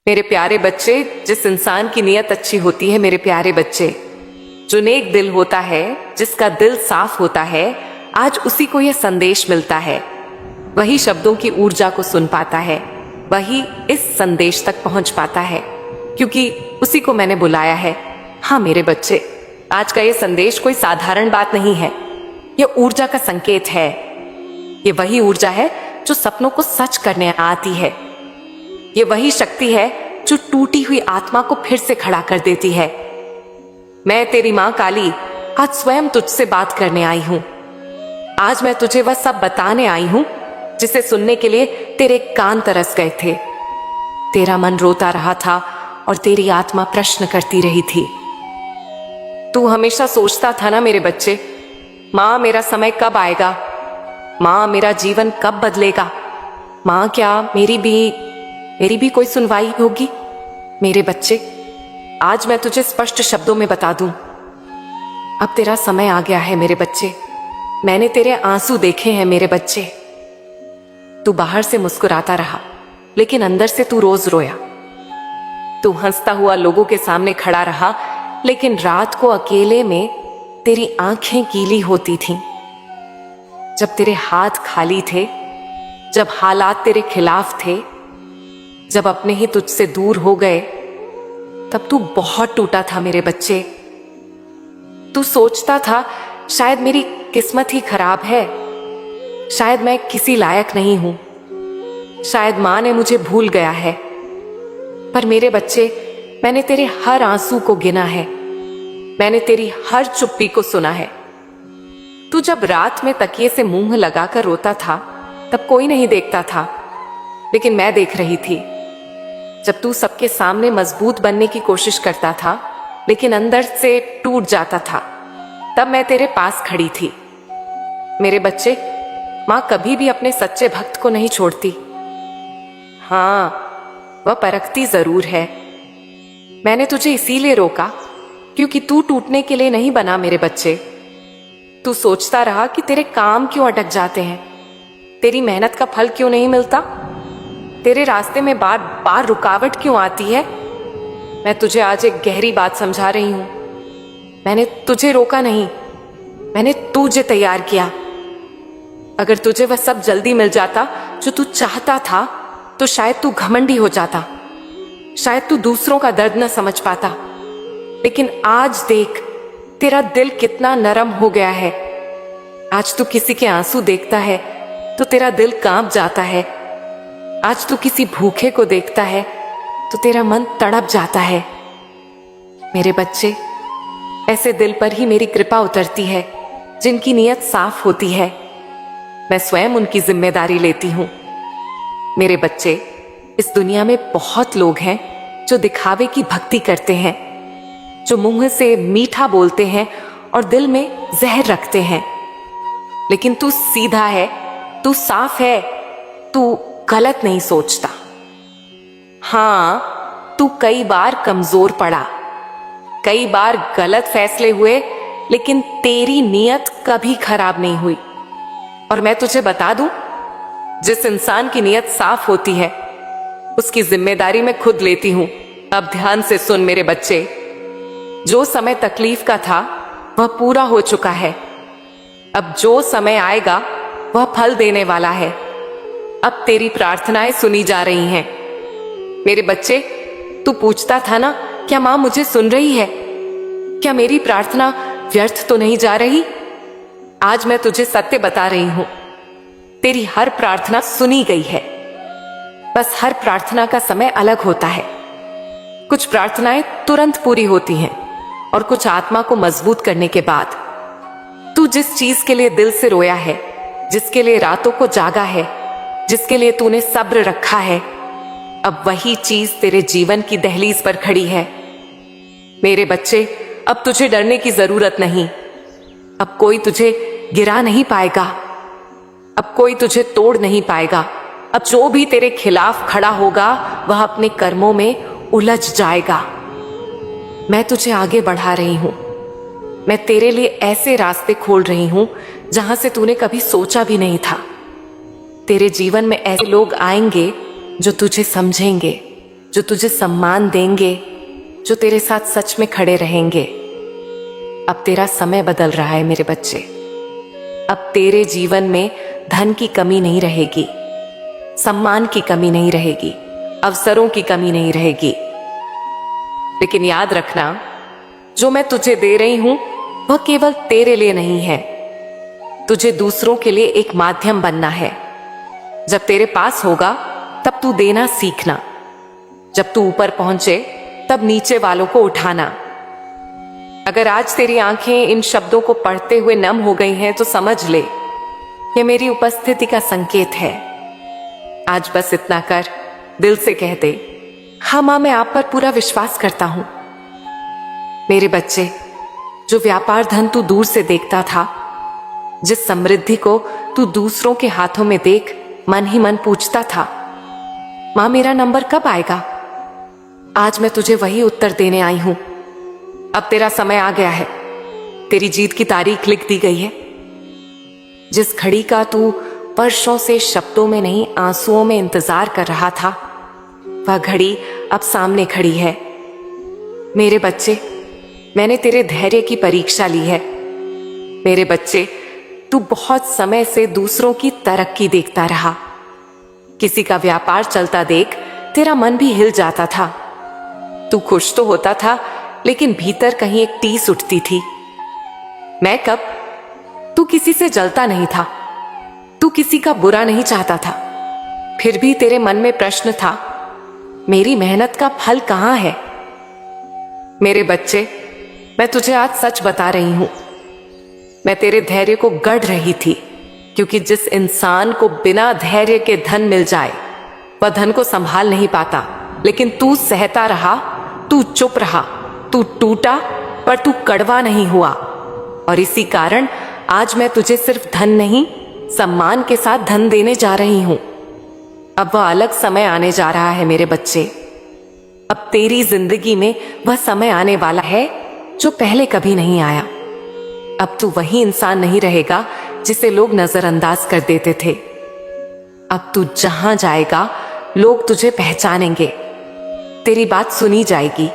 मेरे प्यारे बच्चे, जिस इंसान की नीयत अच्छी होती है, मेरे प्यारे बच्चे, जो नेक दिल होता है, जिसका दिल साफ होता है, आज उसी को यह संदेश मिलता है। वही शब्दों की ऊर्जा को सुन पाता है, वही इस संदेश तक पहुंच पाता है, क्योंकि उसी को मैंने बुलाया है। हाँ मेरे बच्चे, आज का ये संदेश कोई साधारण बात नहीं है। यह ऊर्जा का संकेत है। ये वही ऊर्जा है जो सपनों को सच करने आती है। ये वही शक्ति है जो टूटी हुई आत्मा को फिर से खड़ा कर देती है। मैं तेरी मां काली आज स्वयं तुझसे बात करने आई हूं। आज मैं तुझे वह सब बताने आई हूं जिसे सुनने के लिए तेरे कान तरस गए थे। तेरा मन रोता रहा था और तेरी आत्मा प्रश्न करती रही थी। तू हमेशा सोचता था ना मेरे बच्चे, मां मेरा समय कब आएगा, मां मेरा जीवन कब बदलेगा, मां क्या मेरी भी कोई सुनवाई होगी। मेरे बच्चे, आज मैं तुझे स्पष्ट शब्दों में बता दूं, अब तेरा समय आ गया है मेरे बच्चे। मैंने तेरे आंसू देखे हैं मेरे बच्चे। तू बाहर से मुस्कुराता रहा, लेकिन अंदर से तू रोज रोया। तू हंसता हुआ लोगों के सामने खड़ा रहा, लेकिन रात को अकेले में तेरी आंखें गीली होती थीं। जब तेरे हाथ खाली थे, जब हालात तेरे खिलाफ थे, जब अपने ही तुझसे दूर हो गए, तब तू बहुत टूटा था मेरे बच्चे। तू सोचता था शायद मेरी किस्मत ही खराब है, शायद मैं किसी लायक नहीं हूं, शायद मां ने मुझे भूल गया है। पर मेरे बच्चे, मैंने तेरे हर आंसू को गिना है, मैंने तेरी हर चुप्पी को सुना है। तू जब रात में तकिए से मुंह लगाकर रोता था, तब कोई नहीं देखता था, लेकिन मैं देख रही थी। जब तू सबके सामने मजबूत बनने की कोशिश करता था, लेकिन अंदर से टूट जाता था, तब मैं तेरे पास खड़ी थी। मेरे बच्चे, मां कभी भी अपने सच्चे भक्त को नहीं छोड़ती। हाँ, वह परखती जरूर है। मैंने तुझे इसीलिए रोका क्योंकि तू टूटने के लिए नहीं बना मेरे बच्चे। तू सोचता रहा कि तेरे काम क्यों अटक जाते हैं, तेरी मेहनत का फल क्यों नहीं मिलता, तेरे रास्ते में बार बार रुकावट क्यों आती है। मैं तुझे आज एक गहरी बात समझा रही हूं। मैंने तुझे रोका नहीं, मैंने तुझे तैयार किया। अगर तुझे वह सब जल्दी मिल जाता जो तू चाहता था, तो शायद तू घमंडी हो जाता, शायद तू दूसरों का दर्द न समझ पाता। लेकिन आज देख, तेरा दिल कितना नरम हो गया है। आज तू किसी के आंसू देखता है तो तेरा दिल कांप जाता है। आज तू किसी भूखे को देखता है तो तेरा मन तड़प जाता है। मेरे बच्चे, ऐसे दिल पर ही मेरी कृपा उतरती है जिनकी नीयत साफ होती है। मैं स्वयं उनकी जिम्मेदारी लेती हूं। मेरे बच्चे, इस दुनिया में बहुत लोग हैं जो दिखावे की भक्ति करते हैं, जो मुंह से मीठा बोलते हैं और दिल में जहर रखते हैं। लेकिन तू सीधा है, तू साफ है, तू गलत नहीं सोचता। हाँ, तू कई बार कमजोर पड़ा, कई बार गलत फैसले हुए, लेकिन तेरी नीयत कभी खराब नहीं हुई। और मैं तुझे बता दूं, जिस इंसान की नीयत साफ होती है, उसकी जिम्मेदारी मैं खुद लेती हूं। अब ध्यान से सुन मेरे बच्चे, जो समय तकलीफ का था वह पूरा हो चुका है। अब जो समय आएगा वह फल देने वाला है। अब तेरी प्रार्थनाएं सुनी जा रही हैं। मेरे बच्चे, तू पूछता था ना, क्या मां मुझे सुन रही है, क्या मेरी प्रार्थना व्यर्थ तो नहीं जा रही। आज मैं तुझे सत्य बता रही हूं, तेरी हर प्रार्थना सुनी गई है। बस हर प्रार्थना का समय अलग होता है। कुछ प्रार्थनाएं तुरंत पूरी होती हैं और कुछ आत्मा को मजबूत करने के बाद। तू जिस चीज के लिए दिल से रोया है, जिसके लिए रातों को जागा है, जिसके लिए तूने सब्र रखा है, अब वही चीज तेरे जीवन की दहलीज पर खड़ी है। मेरे बच्चे, अब तुझे डरने की जरूरत नहीं। अब कोई तुझे गिरा नहीं पाएगा, अब कोई तुझे तोड़ नहीं पाएगा। अब जो भी तेरे खिलाफ खड़ा होगा वह अपने कर्मों में उलझ जाएगा। मैं तुझे आगे बढ़ा रही हूं। मैं तेरे लिए ऐसे रास्ते खोल रही हूं जहां से तूने कभी सोचा भी नहीं था। तेरे जीवन में ऐसे लोग आएंगे जो तुझे समझेंगे, जो तुझे सम्मान देंगे, जो तेरे साथ सच में खड़े रहेंगे। अब तेरा समय बदल रहा है मेरे बच्चे। अब तेरे जीवन में धन की कमी नहीं रहेगी, सम्मान की कमी नहीं रहेगी, अवसरों की कमी नहीं रहेगी। लेकिन याद रखना, जो मैं तुझे दे रही हूं वह केवल तेरे लिए नहीं है, तुझे दूसरों के लिए एक माध्यम बनना है। जब तेरे पास होगा तब तू देना सीखना, जब तू ऊपर पहुंचे तब नीचे वालों को उठाना। अगर आज तेरी आंखें इन शब्दों को पढ़ते हुए नम हो गई हैं तो समझ ले, यह मेरी उपस्थिति का संकेत है। आज बस इतना कर, दिल से कह दे, हाँ मां, मैं आप पर पूरा विश्वास करता हूं। मेरे बच्चे, जो व्यापार धन तू दूर से देखता था, जिस समृद्धि को तू दूसरों के हाथों में देख मन ही मन पूछता था, मां मेरा नंबर कब आएगा, आज मैं तुझे वही उत्तर देने आई हूं। अब तेरा समय आ गया है, तेरी जीत की तारीख लिख दी गई है। जिस घड़ी का तू वर्षों से शब्दों में नहीं आंसुओं में इंतजार कर रहा था, वह घड़ी अब सामने खड़ी है। मेरे बच्चे, मैंने तेरे धैर्य की परीक्षा ली है। मेरे बच्चे, तू बहुत समय से दूसरों की तरक्की देखता रहा। किसी का व्यापार चलता देख तेरा मन भी हिल जाता था। तू खुश तो होता था, लेकिन भीतर कहीं एक टीस उठती थी। मैं कब? तू किसी से जलता नहीं था, तू किसी का बुरा नहीं चाहता था। फिर भी तेरे मन में प्रश्न था, मेरी मेहनत का फल कहां है? मेरे बच्चे, मैं तुझे आज सच बता रही हूं, मैं तेरे धैर्य को गढ़ रही थी, क्योंकि जिस इंसान को बिना धैर्य के धन मिल जाए वह धन को संभाल नहीं पाता। लेकिन तू सहता रहा, तू चुप रहा, तू टूटा पर तू कड़वा नहीं हुआ। और इसी कारण आज मैं तुझे सिर्फ धन नहीं, सम्मान के साथ धन देने जा रही हूं। अब वह अलग समय आने जा रहा है मेरे बच्चे। अब तेरी जिंदगी में वह समय आने वाला है जो पहले कभी नहीं आया। अब तू वही इंसान नहीं रहेगा जिसे लोग नजरअंदाज कर देते थे। अब तू जहां जाएगा लोग तुझे पहचानेंगे, तेरी बात सुनी जाएगी,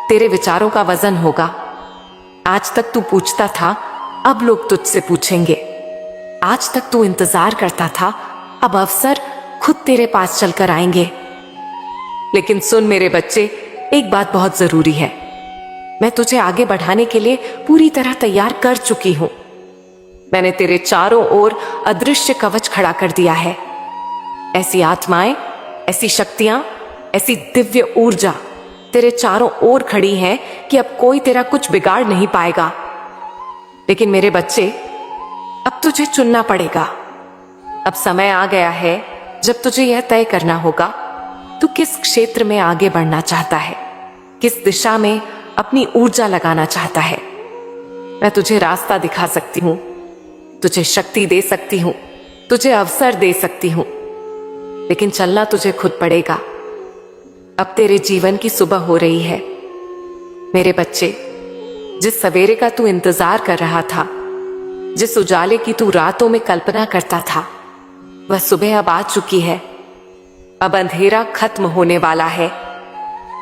तेरे विचारों का वजन होगा। आज तक तू पूछता था, अब लोग तुझसे पूछेंगे। आज तक तू इंतजार करता था, अब अवसर खुद तेरे पास चलकर आएंगे। लेकिन सुन मेरे बच्चे, एक बात बहुत जरूरी है। मैं तुझे आगे बढ़ाने के लिए पूरी तरह तैयार कर चुकी हूं। मैंने तेरे चारों ओर अदृश्य कवच खड़ा कर दिया है। ऐसी आत्माएं, ऐसी शक्तियां, ऐसी दिव्य ऊर्जा तेरे चारों ओर खड़ी हैं कि अब कोई तेरा कुछ बिगाड़ नहीं पाएगा। लेकिन मेरे बच्चे, अब तुझे चुनना पड़ेगा। अब समय आ गया है जब तुझे यह तय करना होगा, तू किस क्षेत्र में आगे बढ़ना चाहता है, किस दिशा में अपनी ऊर्जा लगाना चाहता है। मैं तुझे रास्ता दिखा सकती हूं, तुझे शक्ति दे सकती हूं, तुझे अवसर दे सकती हूं, लेकिन चलना तुझे खुद पड़ेगा। अब तेरे जीवन की सुबह हो रही है मेरे बच्चे। जिस सवेरे का तू इंतजार कर रहा था, जिस उजाले की तू रातों में कल्पना करता था, वह सुबह अब आ चुकी है। अब अंधेरा खत्म होने वाला है।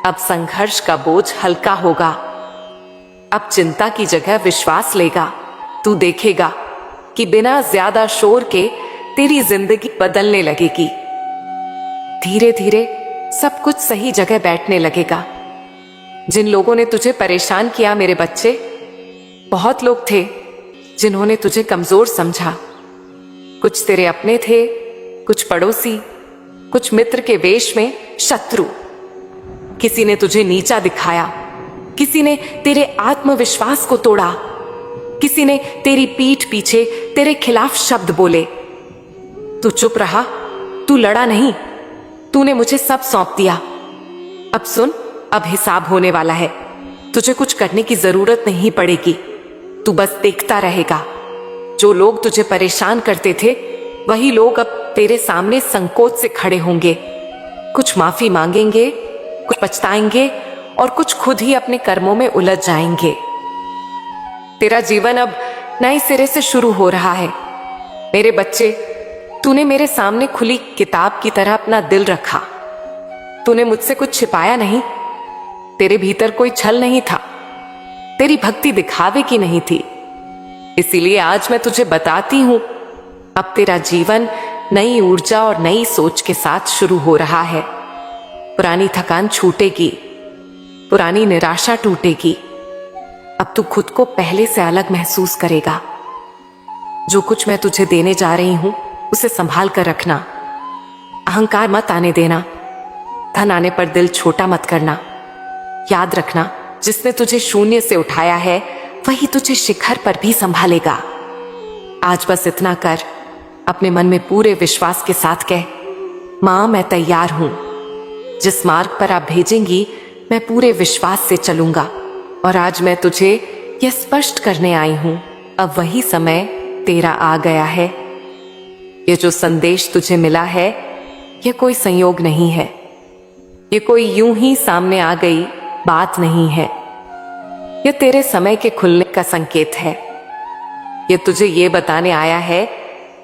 अब संघर्ष का बोझ हल्का होगा। अब चिंता की जगह विश्वास लेगा। तू देखेगा कि बिना ज्यादा शोर के तेरी जिंदगी बदलने लगेगी। धीरे धीरे सब कुछ सही जगह बैठने लगेगा। जिन लोगों ने तुझे परेशान किया मेरे बच्चे, बहुत लोग थे जिन्होंने तुझे कमजोर समझा। कुछ तेरे अपने थे, कुछ पड़ोसी, कुछ मित्र के वेश में शत्रु। किसी ने तुझे नीचा दिखाया, किसी ने तेरे आत्मविश्वास को तोड़ा, किसी ने तेरी पीठ पीछे तेरे खिलाफ शब्द बोले। तू चुप रहा, तू लड़ा नहीं, तूने मुझे सब सौंप दिया। अब सुन, अब हिसाब होने वाला है। तुझे कुछ करने की जरूरत नहीं पड़ेगी, तू बस देखता रहेगा। जो लोग तुझे परेशान करते थे, वही लोग अब तेरे सामने संकोच से खड़े होंगे। कुछ माफी मांगेंगे, कुछ पछताएंगे और कुछ खुद ही अपने कर्मों में उलझ जाएंगे। तेरा जीवन अब नए सिरे से शुरू हो रहा है मेरे बच्चे। तूने मेरे सामने खुली किताब की तरह अपना दिल रखा, तूने मुझसे कुछ छिपाया नहीं, तेरे भीतर कोई छल नहीं था, तेरी भक्ति दिखावे की नहीं थी। इसीलिए आज मैं तुझे बताती हूं, अब तेरा जीवन नई ऊर्जा और नई सोच के साथ शुरू हो रहा है। पुरानी थकान छूटेगी, पुरानी निराशा टूटेगी। अब तू खुद को पहले से अलग महसूस करेगा। जो कुछ मैं तुझे देने जा रही हूं उसे संभाल कर रखना। अहंकार मत आने देना। धन आने पर दिल छोटा मत करना। याद रखना, जिसने तुझे शून्य से उठाया है वही तुझे शिखर पर भी संभालेगा। आज बस इतना कर, अपने मन में पूरे विश्वास के साथ कह, मां मैं तैयार हूं। जिस मार्ग पर आप भेजेंगी मैं पूरे विश्वास से चलूंगा। और आज मैं तुझे यह स्पष्ट करने आई हूं, अब वही समय तेरा आ गया है। ये जो संदेश तुझे मिला है यह कोई संयोग नहीं है, ये कोई यूं ही सामने आ गई बात नहीं है। यह तेरे समय के खुलने का संकेत है। यह तुझे ये बताने आया है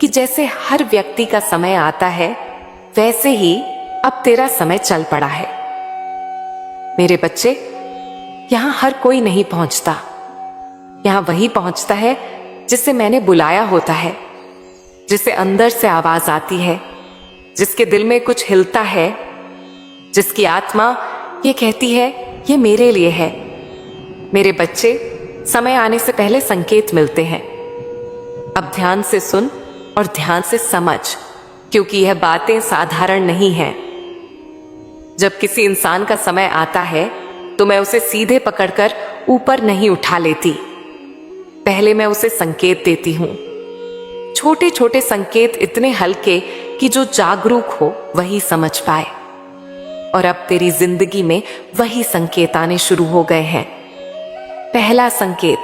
कि जैसे हर व्यक्ति का समय आता है वैसे ही अब तेरा समय चल पड़ा है। मेरे बच्चे, यहां हर कोई नहीं पहुंचता, यहां वही पहुंचता है जिसे मैंने बुलाया होता है, जिसे अंदर से आवाज आती है, जिसके दिल में कुछ हिलता है, जिसकी आत्मा ये कहती है ये मेरे लिए है। मेरे बच्चे, समय आने से पहले संकेत मिलते हैं। अब ध्यान से सुन और ध्यान से समझ, क्योंकि यह बातें साधारण नहीं हैं। जब किसी इंसान का समय आता है तो मैं उसे सीधे पकड़कर ऊपर नहीं उठा लेती। पहले मैं उसे संकेत देती हूं, छोटे छोटे संकेत, इतने हल्के कि जो जागरूक हो वही समझ पाए। और अब तेरी जिंदगी में वही संकेत आने शुरू हो गए हैं। पहला संकेत,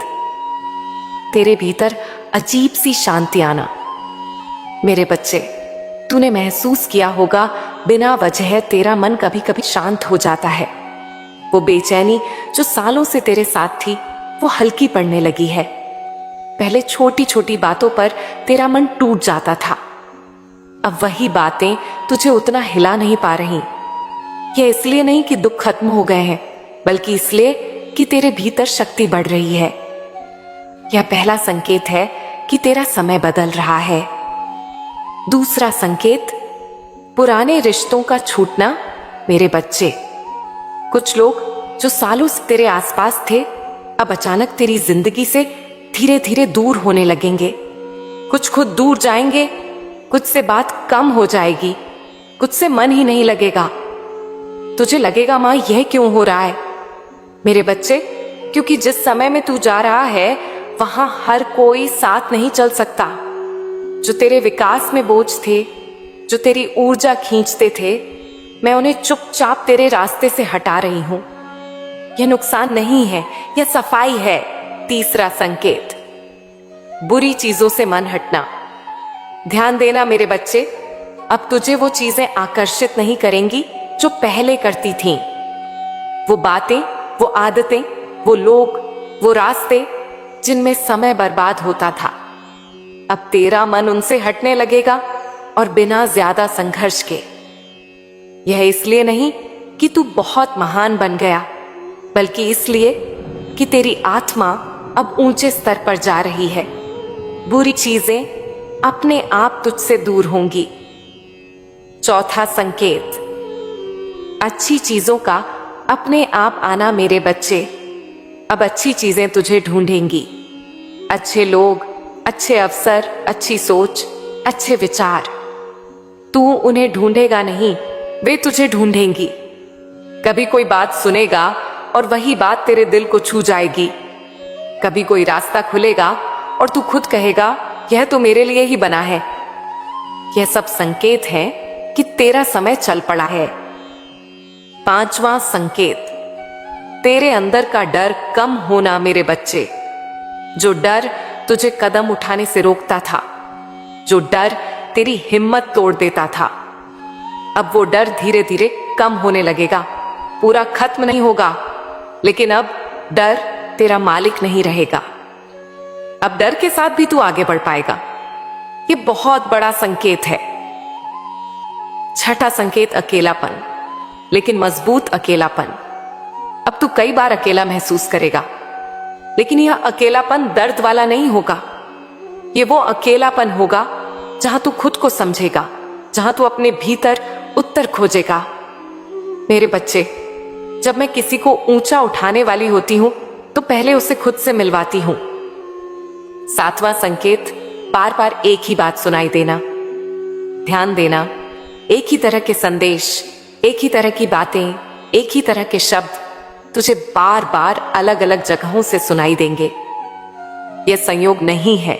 तेरे भीतर अजीब सी शांति आना। मेरे बच्चे, तूने महसूस किया होगा बिना वजह तेरा मन कभी कभी शांत हो जाता है। वो बेचैनी जो सालों से तेरे साथ थी वो हल्की पड़ने लगी है। पहले छोटी छोटी बातों पर तेरा मन टूट जाता था, अब वही बातें तुझे उतना हिला नहीं पा रही। यह इसलिए नहीं कि दुख खत्म हो गए हैं, बल्कि इसलिए कि तेरे भीतर शक्ति बढ़ रही है। यह पहला संकेत है कि तेरा समय बदल रहा है। दूसरा संकेत, पुराने रिश्तों का छूटना। मेरे बच्चे, कुछ लोग जो सालों से तेरे आसपास थे अब अचानक तेरी जिंदगी से धीरे धीरे दूर होने लगेंगे। कुछ खुद दूर जाएंगे, कुछ से बात कम हो जाएगी, कुछ से मन ही नहीं लगेगा। तुझे लगेगा मां यह क्यों हो रहा है? मेरे बच्चे, क्योंकि जिस समय में तू जा रहा है वहां हर कोई साथ नहीं चल सकता। जो तेरे विकास में बोझ थे, जो तेरी ऊर्जा खींचते थे, मैं उन्हें चुपचाप तेरे रास्ते से हटा रही हूं। यह नुकसान नहीं है, यह सफाई है। तीसरा संकेत, बुरी चीजों से मन हटना। ध्यान देना मेरे बच्चे, अब तुझे वो चीजें आकर्षित नहीं करेंगी जो पहले करती थीं। वो बातें, वो आदतें, वो लोग, वो रास्ते जिनमें समय बर्बाद होता था। अब तेरा मन उनसे हटने लगेगा और बिना ज्यादा संघर्ष के। यह इसलिए नहीं कि तू बहुत महान बन गया, बल्कि इसलिए कि तेरी आत्मा अब ऊंचे स्तर पर जा रही है। बुरी चीजें अपने आप तुझसे दूर होंगी। चौथा संकेत, अच्छी चीजों का अपने आप आना। मेरे बच्चे, अब अच्छी चीजें तुझे ढूंढेंगी। अच्छे लोग, अच्छे अवसर, अच्छी सोच, अच्छे विचार। तू उन्हें ढूंढेगा नहीं, वे तुझे ढूंढेंगी। कभी कोई बात सुनेगा और वही बात तेरे दिल को छू जाएगी। कभी कोई रास्ता खुलेगा और तू खुद कहेगा यह तो मेरे लिए ही बना है। यह सब संकेत हैं कि तेरा समय चल पड़ा है। पांचवा संकेत, तेरे अंदर का डर कम होना। मेरे बच्चे, जो डर तुझे कदम उठाने से रोकता था, जो डर तेरी हिम्मत तोड़ देता था, अब वो डर धीरे धीरे कम होने लगेगा। पूरा खत्म नहीं होगा, लेकिन अब डर तेरा मालिक नहीं रहेगा। अब डर के साथ भी तू आगे बढ़ पाएगा। ये बहुत बड़ा संकेत है। छठा संकेत, अकेलापन। लेकिन मजबूत अकेलापन। अब तू कई बार अकेला महसूस करेगा, लेकिन यह अकेलापन दर्द वाला नहीं होगा। ये वो अकेलापन होगा जहां तू खुद को समझेगा, जहां तू अपने भीतर उत्तर खोजेगा। मेरे बच्चे, जब मैं किसी को ऊंचा उठाने वाली होती हूं तो पहले उसे खुद से मिलवाती हूं। 7वां संकेत, बार बार एक ही बात सुनाई देना। ध्यान देना, एक ही तरह के संदेश, एक ही तरह की बातें, एक ही तरह के शब्द तुझे बार बार अलग अलग जगहों से सुनाई देंगे। यह संयोग नहीं है,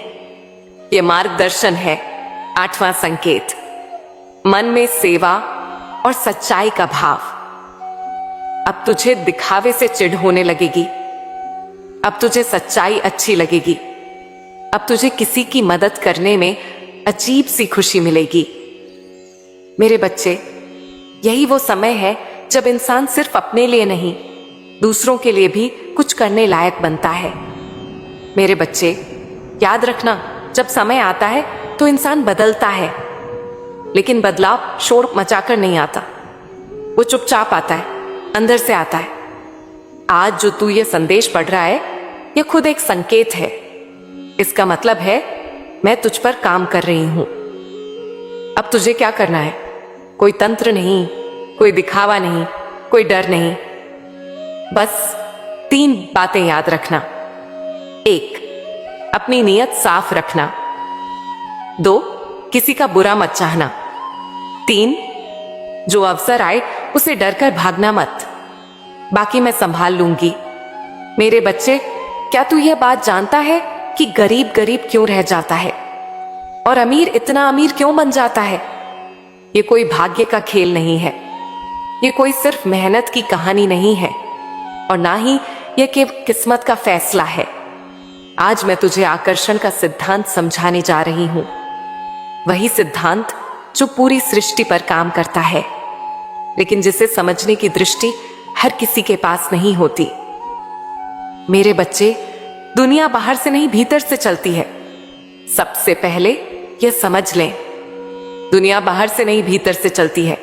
यह मार्गदर्शन है। 8वां संकेत, मन में सेवा और सच्चाई का भाव। अब तुझे दिखावे से चिढ़ होने लगेगी, अब तुझे सच्चाई अच्छी लगेगी, अब तुझे किसी की मदद करने में अजीब सी खुशी मिलेगी। मेरे बच्चे, यही वो समय है जब इंसान सिर्फ अपने लिए नहीं, दूसरों के लिए भी कुछ करने लायक बनता है। मेरे बच्चे, याद रखना, जब समय आता है तो इंसान बदलता है, लेकिन बदलाव शोर मचाकर नहीं आता, वो चुपचाप आता है, अंदर से आता है। आज जो तू ये संदेश पढ़ रहा है, यह खुद एक संकेत है। इसका मतलब है मैं तुझ पर काम कर रही हूं। अब तुझे क्या करना है? कोई तंत्र नहीं, कोई दिखावा नहीं, कोई डर नहीं। बस 3 बातें याद रखना। 1, अपनी नीयत साफ रखना। 2, किसी का बुरा मत चाहना। 3, जो अवसर आए उसे डरकर भागना मत, बाकी मैं संभाल लूंगी। मेरे बच्चे, क्या तू यह बात जानता है कि गरीब गरीब क्यों रह जाता है और अमीर इतना अमीर क्यों बन जाता है? ये कोई भाग्य का खेल नहीं है, ये कोई सिर्फ मेहनत की कहानी नहीं है, और ना ही यह केवल किस्मत का फैसला है। आज मैं तुझे आकर्षण का सिद्धांत समझाने जा रही हूं, वही सिद्धांत जो पूरी सृष्टि पर काम करता है, लेकिन जिसे समझने की दृष्टि हर किसी के पास नहीं होती। मेरे बच्चे, दुनिया बाहर से नहीं भीतर से चलती है। सबसे पहले यह समझ लें, दुनिया बाहर से नहीं भीतर से चलती है।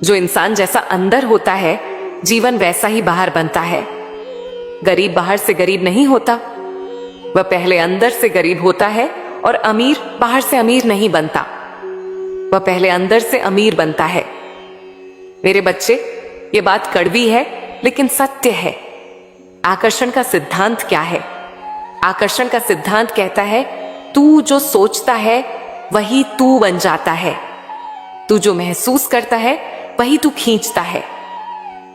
जो इंसान जैसा अंदर होता है, जीवन वैसा ही बाहर बनता है। गरीब बाहर से गरीब नहीं होता, वह पहले अंदर से गरीब होता है, और अमीर बाहर से अमीर नहीं बनता, वह पहले अंदर से अमीर बनता है। मेरे बच्चे, ये बात कड़वी है लेकिन सत्य है। आकर्षण का सिद्धांत क्या है? आकर्षण का सिद्धांत कहता है, तू जो सोचता है वही तू बन जाता है, तू जो महसूस करता है वही तू खींचता है।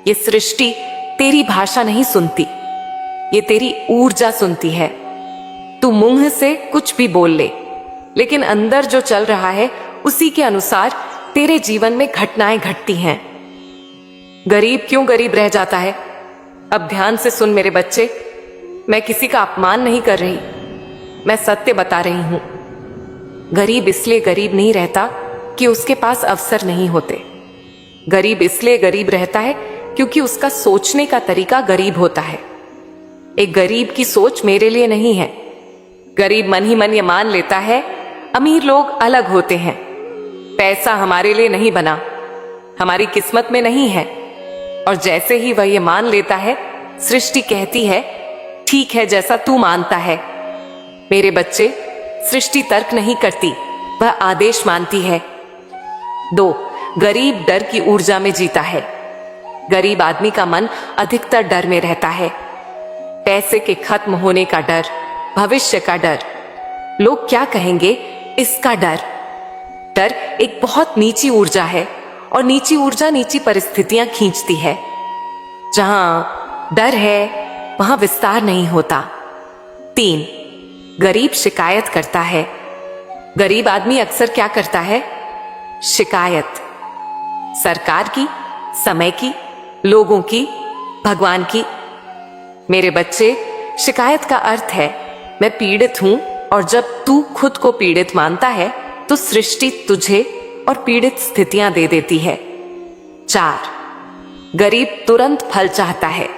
ये सृष्टि तेरी भाषा नहीं सुनती, ये तेरी ऊर्जा सुनती है। तू मुंह से कुछ भी बोल ले, लेकिन अंदर जो चल रहा है उसी के अनुसार तेरे जीवन में घटनाएं घटती हैं। गरीब क्यों गरीब रह जाता है? अब ध्यान से सुन मेरे बच्चे, मैं किसी का अपमान नहीं कर रही, मैं सत्य बता रही हूं। गरीब इसलिए गरीब नहीं रहता कि उसके पास अवसर नहीं होते। गरीब इसलिए गरीब रहता है क्योंकि उसका सोचने का तरीका गरीब होता है। एक गरीब की सोच मेरे लिए नहीं है। गरीब मन ही मन ये मान लेता है, अमीर लोग अलग होते हैं, पैसा हमारे लिए नहीं बना, हमारी किस्मत में नहीं है। और जैसे ही वह ये मान लेता है, सृष्टि कहती है, ठीक है जैसा तू मानता है। मेरे बच्चे, सृष्टि तर्क नहीं करती, वह आदेश मानती है। 2, गरीब डर की ऊर्जा में जीता है। गरीब आदमी का मन अधिकतर डर में रहता है। पैसे के खत्म होने का डर, भविष्य का डर, लोग क्या कहेंगे, इसका डर। डर एक बहुत नीची ऊर्जा है, और नीची ऊर्जा नीची परिस्थितियां खींचती है। जहां डर है वहां विस्तार नहीं होता। 3, गरीब शिकायत करता है। गरीब आदमी अक्सर क्या करता है? शिकायत। सरकार की, समय की, लोगों की, भगवान की। मेरे बच्चे, शिकायत का अर्थ है मैं पीड़ित हूं, और जब तू खुद को पीड़ित मानता है तो सृष्टि तुझे और पीड़ित स्थितियां दे देती है। 4, गरीब तुरंत फल चाहता है।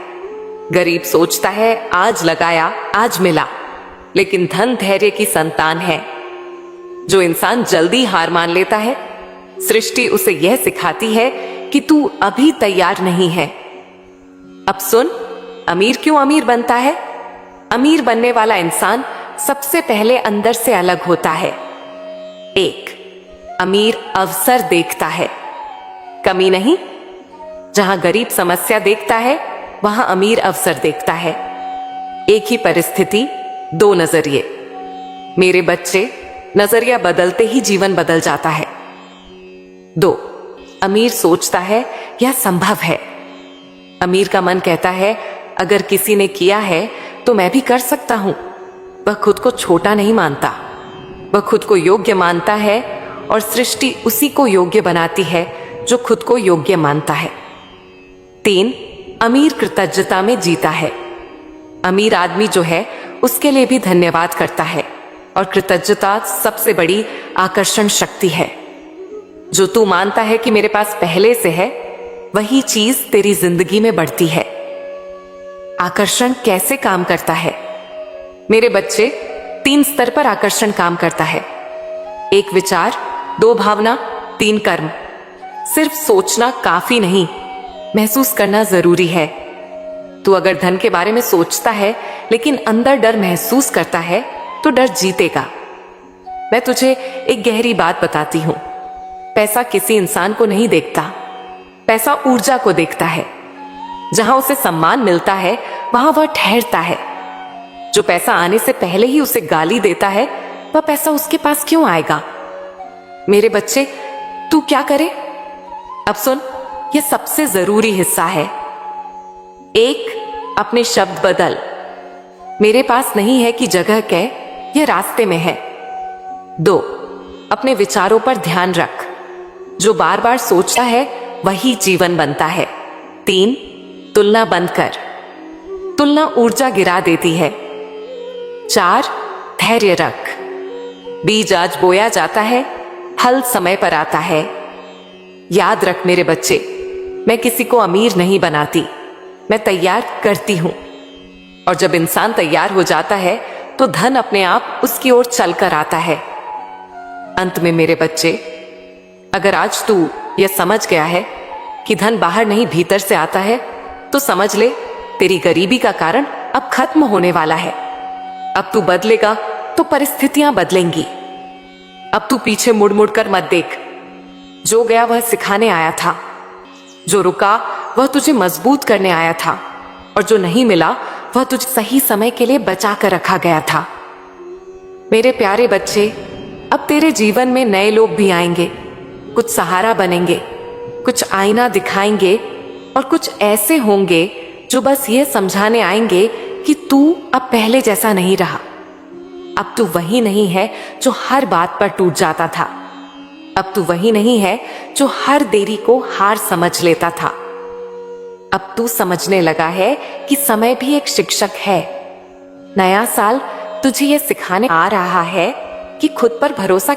गरीब सोचता है आज लगाया आज मिला, लेकिन धन धैर्य की संतान है। जो इंसान जल्दी हार मान लेता है, सृष्टि उसे यह सिखाती है कि तू अभी तैयार नहीं है। अब सुन, अमीर क्यों अमीर बनता है? अमीर बनने वाला इंसान सबसे पहले अंदर से अलग होता है। एक, अमीर अवसर देखता है, कमी नहीं। जहां गरीब समस्या देखता है, वहां अमीर अवसर देखता है। एक ही परिस्थिति, दो नजरिए। मेरे बच्चे, नजरिया बदलते ही जीवन बदल जाता है। दो, अमीर सोचता है यह संभव है। अमीर का मन कहता है अगर किसी ने किया है तो मैं भी कर सकता हूं। वह खुद को छोटा नहीं मानता, वह खुद को योग्य मानता है और सृष्टि उसी को योग्य बनाती है जो खुद को योग्य मानता है। तीन, अमीर कृतज्ञता में जीता है। अमीर आदमी जो है उसके लिए भी धन्यवाद करता है और कृतज्ञता सबसे बड़ी आकर्षण शक्ति है। जो तू मानता है कि मेरे पास पहले से है, वही चीज तेरी जिंदगी में बढ़ती है। आकर्षण कैसे काम करता है? मेरे बच्चे, तीन स्तर पर आकर्षण काम करता है। एक विचार, दो भावना, तीन कर्म। सिर्फ सोचना काफी नहीं, महसूस करना जरूरी है। तू अगर धन के बारे में सोचता है लेकिन अंदर डर महसूस करता है तो डर जीतेगा। मैं तुझे एक गहरी बात बताती हूं। पैसा किसी इंसान को नहीं देखता, पैसा ऊर्जा को देखता है। जहां उसे सम्मान मिलता है वहां वह ठहरता है। जो पैसा आने से पहले ही उसे गाली देता है, वह पैसा उसके पास क्यों आएगा? मेरे बच्चे, तू क्या करे? अब सुन, यह सबसे जरूरी हिस्सा है। एक, अपने शब्द बदल। मेरे पास नहीं है कि जगह कह, यह रास्ते में है। दो, अपने विचारों पर ध्यान रख। जो बार बार सोचता है वही जीवन बनता है। तीन, तुलना बंद कर। तुलना ऊर्जा गिरा देती है। चार, धैर्य रख। बीज आज बोया जाता है, फल समय पर आता है। याद रख मेरे बच्चे, मैं किसी को अमीर नहीं बनाती, मैं तैयार करती हूं। और जब इंसान तैयार हो जाता है तो धन अपने आप उसकी ओर चलकर आता है। अंत में मेरे बच्चे, अगर आज तू यह समझ गया है कि धन बाहर नहीं भीतर से आता है, तो समझ ले तेरी गरीबी का कारण अब खत्म होने वाला है। अब तू बदलेगा तो परिस्थितियां बदलेंगी। अब तू पीछे मुड़ मुड़ कर मत देख। जो गया वह सिखाने आया था, जो रुका वह तुझे मजबूत करने आया था, और जो नहीं मिला वह तुझे सही समय के लिए बचा कर रखा गया था। मेरे प्यारे बच्चे, अब तेरे जीवन में नए लोग भी आएंगे, कुछ सहारा बनेंगे, कुछ आईना दिखाएंगे, और कुछ ऐसे होंगे जो बस ये समझाने आएंगे कि तू अब पहले जैसा नहीं रहा। अब तू वही नहीं है जो हर बात पर टूट जाता था। अब तू वही नहीं है जो हर देरी को हार समझ लेता था। अब तू समझने लगा है कि समय भी एक शिक्षक है। नया साल तुझे यह सिखाने आ रहा है कि खुद पर भरोसा